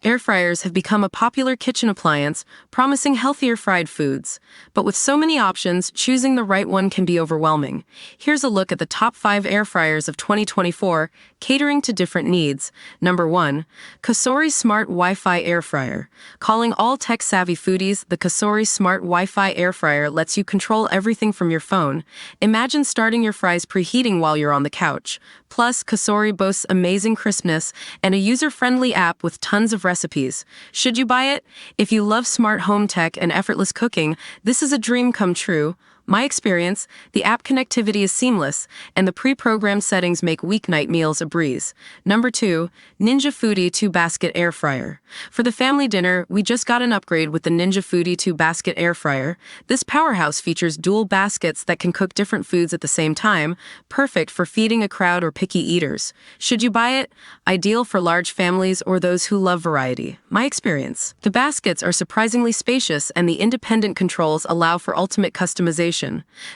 Air fryers have become a popular kitchen appliance, promising healthier fried foods. But with so many options, choosing the right one can be overwhelming. Here's a look at the top 5 air fryers of 2024, catering to different needs. Number 1. Cosori Smart Wi-Fi Air Fryer. Calling all tech-savvy foodies, the Cosori Smart Wi-Fi Air Fryer lets you control everything from your phone. Imagine starting your fries preheating while you're on the couch. Plus, Cosori boasts amazing crispness and a user-friendly app with tons of recipes. Should you buy it? If you love smart home tech and effortless cooking, this is a dream come true. My experience, the app connectivity is seamless, and the pre-programmed settings make weeknight meals a breeze. Number 2, Ninja Foodie 2-Basket Air Fryer. For the family dinner, we just got an upgrade with the Ninja Foodie 2-Basket Air Fryer. This powerhouse features dual baskets that can cook different foods at the same time, perfect for feeding a crowd or picky eaters. Should you buy it? Ideal for large families or those who love variety. My experience, the baskets are surprisingly spacious and the independent controls allow for ultimate customization.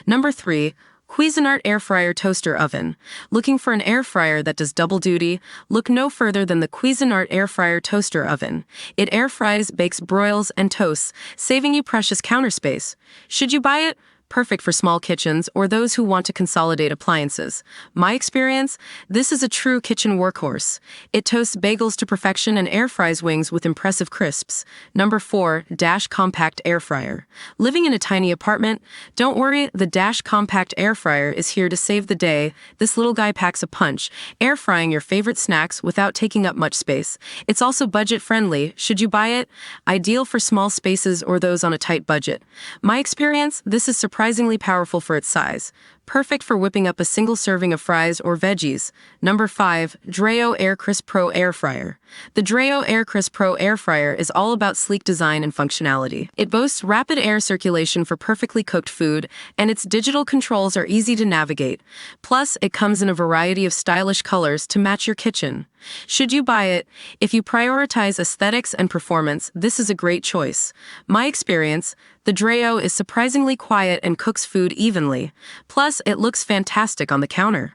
Number 3, Cuisinart Air Fryer Toaster Oven. Looking for an air fryer that does double duty? Look no further than the Cuisinart Air Fryer Toaster Oven. It air fries, bakes, broils, and toasts, saving you precious counter space. Should you buy it? Perfect for small kitchens or those who want to consolidate appliances. My experience, this is a true kitchen workhorse. It toasts bagels to perfection and air fries wings with impressive crisps. Number 4, Dash Compact Air Fryer. Living in a tiny apartment? Don't worry, the Dash Compact Air Fryer is here to save the day. This little guy packs a punch, air frying your favorite snacks without taking up much space. It's also budget-friendly. Should you buy it? Ideal for small spaces or those on a tight budget. My experience, this is surprisingly powerful for its size. Perfect for whipping up a single serving of fries or veggies. Number 5, Dreo Air Crisp Pro Air Fryer. The Dreo Air Crisp Pro Air Fryer is all about sleek design and functionality. It boasts rapid air circulation for perfectly cooked food, and its digital controls are easy to navigate. Plus, it comes in a variety of stylish colors to match your kitchen. Should you buy it? If you prioritize aesthetics and performance, this is a great choice. My experience, the Dreo is surprisingly quiet and cooks food evenly. Plus, it looks fantastic on the counter.